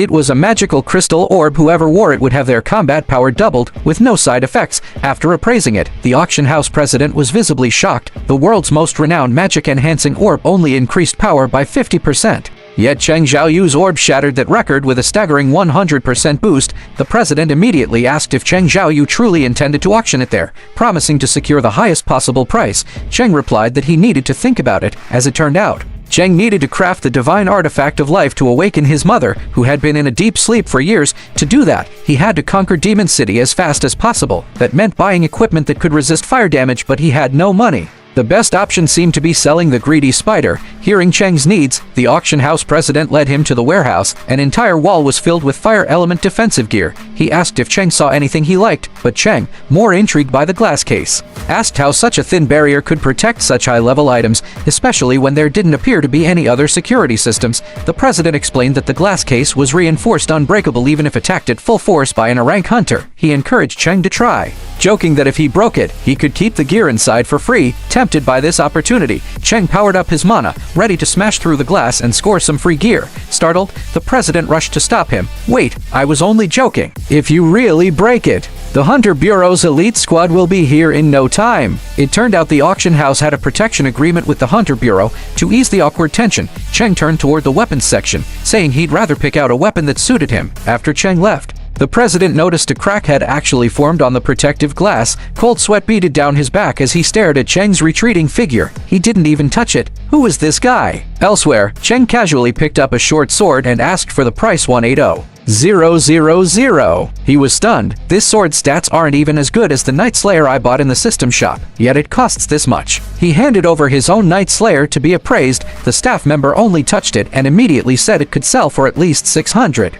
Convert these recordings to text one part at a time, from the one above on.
It was a magical crystal orb. Whoever wore it would have their combat power doubled, with no side effects. After appraising it, the auction house president was visibly shocked. The world's most renowned magic-enhancing orb only increased power by 50%. Yet Cheng Xiaoyu's orb shattered that record with a staggering 100% boost. The president immediately asked if Cheng Xiaoyu truly intended to auction it there, promising to secure the highest possible price. Cheng replied that he needed to think about it. As it turned out, Cheng needed to craft the divine artifact of life to awaken his mother, who had been in a deep sleep for years. To do that, he had to conquer Demon City as fast as possible. That meant buying equipment that could resist fire damage, but he had no money. The best option seemed to be selling the greedy spider. Hearing Cheng's needs, the auction house president led him to the warehouse. An entire wall was filled with fire element defensive gear. He asked if Cheng saw anything he liked, but Cheng, more intrigued by the glass case, asked how such a thin barrier could protect such high-level items, especially when there didn't appear to be any other security systems. The president explained that the glass case was reinforced unbreakable even if attacked at full force by an rank hunter. He encouraged Cheng to try, joking that if he broke it, he could keep the gear inside for free. Tempted by this opportunity, Cheng powered up his mana, ready to smash through the glass and score some free gear. Startled, the president rushed to stop him. "Wait, I was only joking. If you really break it, the Hunter Bureau's elite squad will be here in no time." It turned out the auction house had a protection agreement with the Hunter Bureau. To ease the awkward tension, Cheng turned toward the weapons section, saying he'd rather pick out a weapon that suited him. After Cheng left, the president noticed a crack had actually formed on the protective glass. Cold sweat beaded down his back as he stared at Cheng's retreating figure. He didn't even touch it. Who is this guy? Elsewhere, Cheng casually picked up a short sword and asked for the price 180,000. He was stunned. This sword's stats aren't even as good as the Night Slayer I bought in the system shop, yet it costs this much. He handed over his own Night Slayer to be appraised. The staff member only touched it and immediately said it could sell for at least 600,000.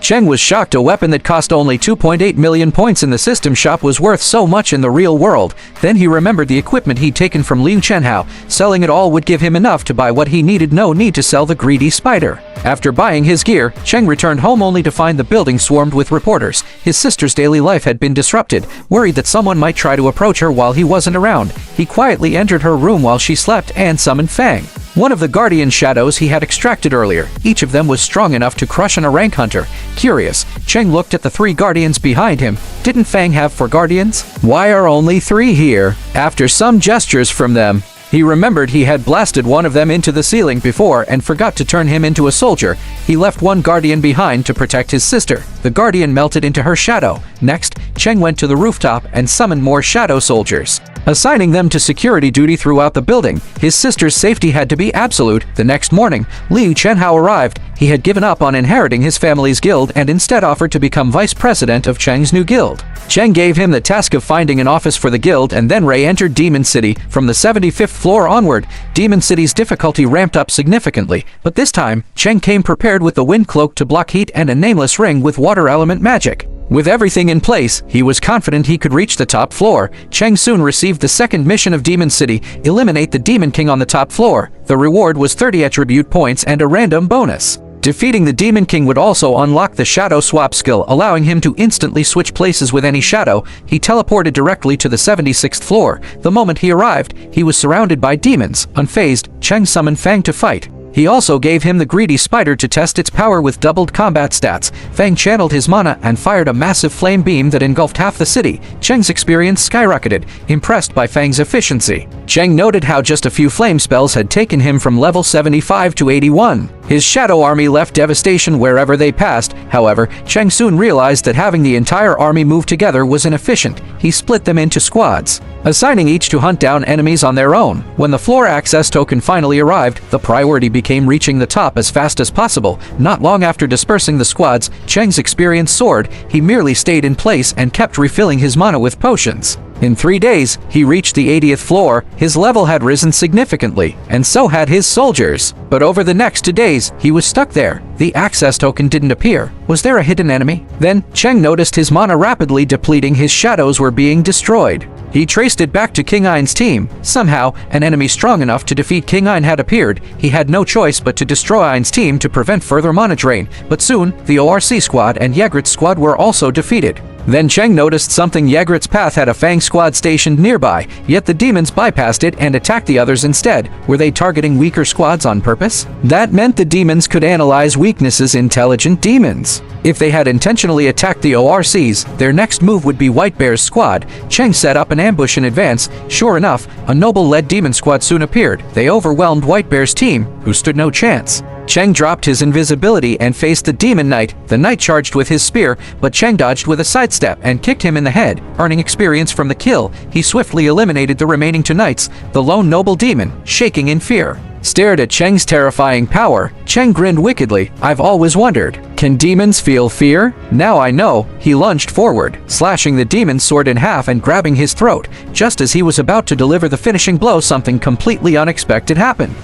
Cheng was shocked. A weapon that cost only 2.8 million points in the system shop was worth so much in the real world. Then he remembered the equipment he'd taken from Liu Chenhao. Selling it all would give him enough to buy what he needed. No need to sell the greedy spider. After buying his gear, Cheng returned home only to find the building swarmed with reporters. His sister's daily life had been disrupted. Worried that someone might try to approach her while he wasn't around, he quietly entered her room while she slept and summoned Fang, one of the guardian shadows he had extracted earlier. Each of them was strong enough to crush a rank hunter. Curious, Cheng looked at the three guardians behind him. Didn't Fang have 4 guardians? Why are only 3 here? After some gestures from them, he remembered he had blasted one of them into the ceiling before and forgot to turn him into a soldier. He left one guardian behind to protect his sister. The guardian melted into her shadow. Next, Cheng went to the rooftop and summoned more shadow soldiers, assigning them to security duty throughout the building. His sister's safety had to be absolute. The next morning, Liu Chenhao arrived. He had given up on inheriting his family's guild and instead offered to become vice president of Cheng's new guild. Cheng gave him the task of finding an office for the guild and then re-entered Demon City. From the 75th floor onward, Demon City's difficulty ramped up significantly, but this time, Cheng came prepared with the wind cloak to block heat and a nameless ring with water element magic. With everything in place, he was confident he could reach the top floor. Cheng soon received the second mission of Demon City: eliminate the Demon King on the top floor. The reward was 30 attribute points and a random bonus. Defeating the Demon King would also unlock the Shadow Swap skill, allowing him to instantly switch places with any shadow. He teleported directly to the 76th floor. The moment he arrived, he was surrounded by demons. Unfazed, Cheng summoned Fang to fight. He also gave him the greedy spider to test its power with doubled combat stats. Fang channeled his mana and fired a massive flame beam that engulfed half the city. Cheng's experience skyrocketed, impressed by Fang's efficiency. Cheng noted how just a few flame spells had taken him from level 75 to 81. His shadow army left devastation wherever they passed. However, Cheng soon realized that having the entire army move together was inefficient. He split them into squads, assigning each to hunt down enemies on their own. When the floor access token finally arrived, the priority became reaching the top as fast as possible. Not long after dispersing the squads, Cheng's experience soared. He merely stayed in place and kept refilling his mana with potions. In 3 days, he reached the 80th floor. His level had risen significantly, and so had his soldiers. But over the next 2 days, he was stuck there. The access token didn't appear. Was there a hidden enemy? Then, Cheng noticed his mana rapidly depleting. His shadows were being destroyed. He traced it back to King Ain's team. Somehow, an enemy strong enough to defeat King Ain had appeared. He had no choice but to destroy Ain's team to prevent further mana drain. But soon, the ORC squad and Yegret's squad were also defeated. Then Cheng noticed something. Yegret's path had a Fang squad stationed nearby, yet the demons bypassed it and attacked the others instead. Were they targeting weaker squads on purpose? That meant the demons could analyze weaknesses. Intelligent demons. If they had intentionally attacked the ORCs, their next move would be White Bear's squad. Cheng set up an ambush in advance. Sure enough, a noble-led demon squad soon appeared. They overwhelmed White Bear's team, who stood no chance. Cheng dropped his invisibility and faced the demon knight. The knight charged with his spear, but Cheng dodged with a sidestep and kicked him in the head. Earning experience from the kill, he swiftly eliminated the remaining two knights. The lone noble demon, shaking in fear, stared at Cheng's terrifying power. Cheng grinned wickedly. I've always wondered, can demons feel fear? Now I know. He lunged forward, slashing the demon's sword in half and grabbing his throat. Just as he was about to deliver the finishing blow, something completely unexpected happened.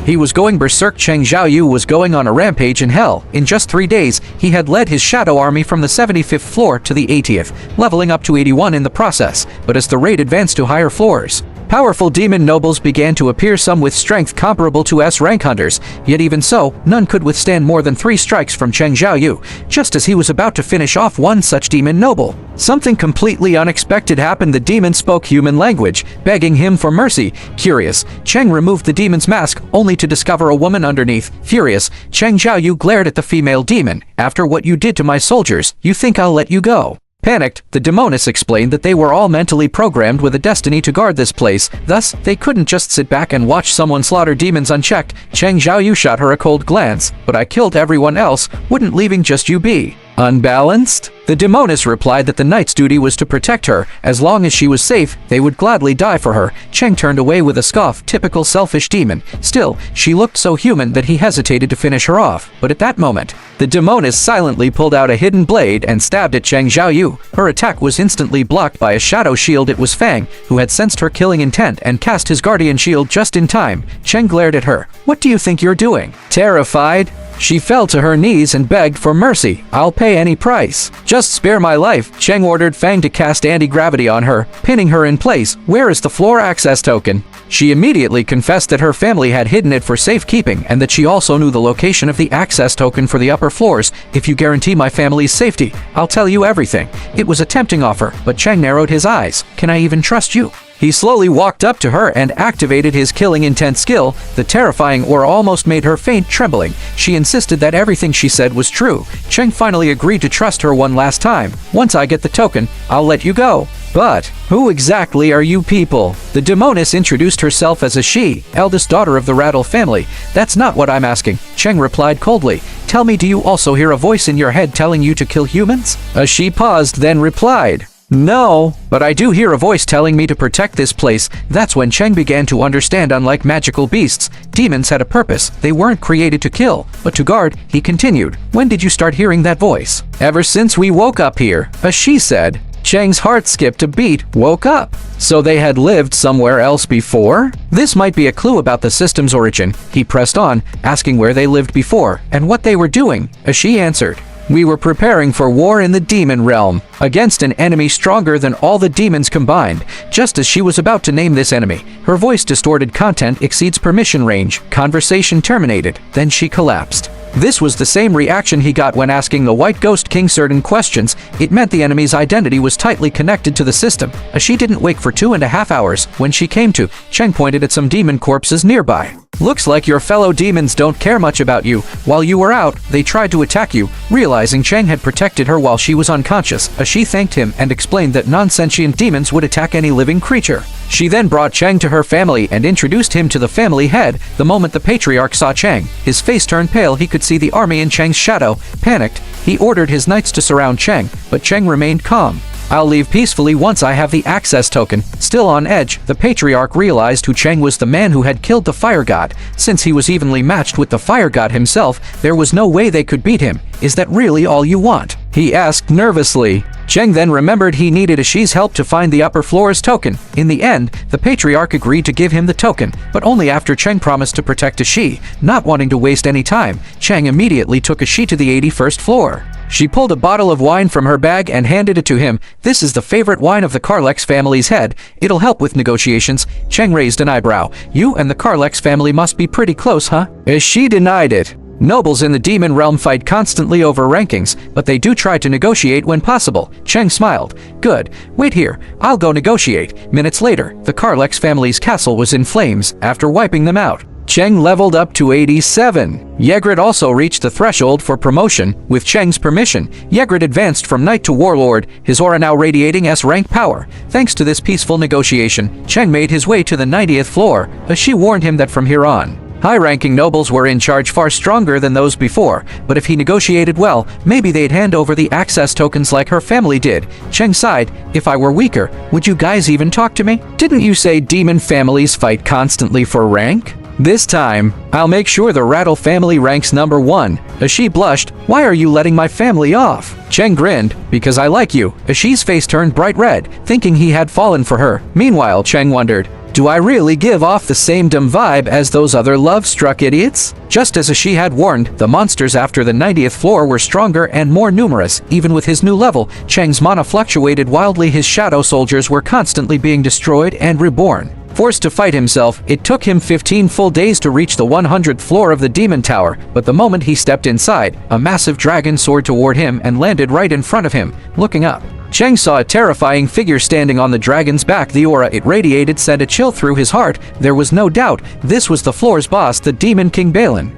He was going berserk. Cheng Xiaoyu was going on a rampage in hell. In just 3 days, he had led his shadow army from the 75th floor to the 80th, leveling up to 81 in the process. But as the raid advanced to higher floors, powerful demon nobles began to appear, some with strength comparable to S-rank hunters. Yet even so, none could withstand more than 3 strikes from Cheng Xiaoyu. Just as he was about to finish off one such demon noble, something completely unexpected happened. The demon spoke human language, begging him for mercy. Curious, Cheng removed the demon's mask, only to discover a woman underneath. Furious, Cheng Xiaoyu glared at the female demon. After what you did to my soldiers, you think I'll let you go? Panicked, the demoness explained that they were all mentally programmed with a destiny to guard this place. Thus, they couldn't just sit back and watch someone slaughter demons unchecked. Cheng Xiaoyu shot her a cold glance. But I killed everyone else, wouldn't leaving just you be unbalanced? The demoness replied that the knight's duty was to protect her. As long as she was safe, they would gladly die for her. Cheng turned away with a scoff. Typical selfish demon. Still, she looked so human that he hesitated to finish her off. But at that moment, the demoness silently pulled out a hidden blade and stabbed at Cheng Xiaoyu. Her attack was instantly blocked by a shadow shield. It was Fang, who had sensed her killing intent and cast his guardian shield just in time. Cheng glared at her. What do you think you're doing? Terrified, she fell to her knees and begged for mercy. I'll pay any price. Just spare my life. Cheng ordered Fang to cast anti-gravity on her, pinning her in place. Where is the floor access token? She immediately confessed that her family had hidden it for safekeeping and that she also knew the location of the access token for the upper floors. If you guarantee my family's safety, I'll tell you everything. It was a tempting offer, but Cheng narrowed his eyes. Can I even trust you? He slowly walked up to her and activated his killing intent skill. The terrifying aura almost made her faint, trembling. She insisted that everything she said was true. Cheng finally agreed to trust her one last time. Once I get the token, I'll let you go. But who exactly are you people? The demoness introduced herself as a she, eldest daughter of the Rattle family. That's not what I'm asking, Cheng replied coldly. Tell me, do you also hear a voice in your head telling you to kill humans? She paused, then replied, no, but I do hear a voice telling me to protect this place. That's when Cheng began to understand. Unlike magical beasts, demons had a purpose. They weren't created to kill, but to guard. He continued, when did you start hearing that voice? Ever since we woke up here, she said. Cheng's heart skipped a beat. Woke up? So they had lived somewhere else before? This might be a clue about the system's origin. He pressed on, asking where they lived before and what they were doing. She answered, we were preparing for war in the demon realm, against an enemy stronger than all the demons combined. Just as she was about to name this enemy, her voice distorted. Content exceeds permission range. Conversation terminated. Then she collapsed. This was the same reaction he got when asking the White Ghost King certain questions. It meant the enemy's identity was tightly connected to the system. She didn't wake for 2.5 hours. When she came to, Cheng pointed at some demon corpses nearby. Looks like your fellow demons don't care much about you. While you were out, they tried to attack you. Realizing Cheng had protected her while she was unconscious, she thanked him and explained that non-sentient demons would attack any living creature. She then brought Cheng to her family and introduced him to the family head. The moment the patriarch saw Cheng, his face turned pale. He could see the army in Cheng's shadow. Panicked, he ordered his knights to surround Cheng, but Cheng remained calm. I'll leave peacefully once I have the access token. Still on edge, the patriarch realized who Cheng was, the man who had killed the fire god. Since he was evenly matched with the fire god himself, there was no way they could beat him. Is that really all you want? He asked nervously. Cheng then remembered he needed Ashi's help to find the upper floor's token. In the end, the patriarch agreed to give him the token, but only after Cheng promised to protect Ashi. Not wanting to waste any time, Cheng immediately took Ashi to the 81st floor. She pulled a bottle of wine from her bag and handed it to him. This is the favorite wine of the Carlex family's head. It'll help with negotiations. Cheng raised an eyebrow. You and the Carlex family must be pretty close, huh? She denied it. Nobles in the demon realm fight constantly over rankings, but they do try to negotiate when possible. Cheng smiled. Good. Wait here. I'll go negotiate. Minutes later, the Karlex family's castle was in flames after wiping them out. Cheng leveled up to 87. Ygritte also reached the threshold for promotion. With Cheng's permission, Ygritte advanced from knight to warlord, his aura now radiating S-rank power. Thanks to this peaceful negotiation, Cheng made his way to the 90th floor, as she warned him that from here on, high-ranking nobles were in charge far stronger than those before, but if he negotiated well, maybe they'd hand over the access tokens like her family did. Cheng sighed. If I were weaker, would you guys even talk to me? Didn't you say demon families fight constantly for rank? This time, I'll make sure the Rattle family ranks number 1. As she blushed, why are you letting my family off? Cheng grinned, because I like you. Ashi's face turned bright red, thinking he had fallen for her. Meanwhile, Cheng wondered, do I really give off the same dumb vibe as those other love-struck idiots? Just as Ashi had warned, the monsters after the 90th floor were stronger and more numerous. Even with his new level, Cheng's mana fluctuated wildly. His shadow soldiers were constantly being destroyed and reborn. Forced to fight himself, it took him 15 full days to reach the 100th floor of the Demon Tower, but the moment he stepped inside, a massive dragon soared toward him and landed right in front of him. Looking up, Cheng saw a terrifying figure standing on the dragon's back. The aura it radiated sent a chill through his heart. There was no doubt, this was the floor's boss, the Demon King Balin.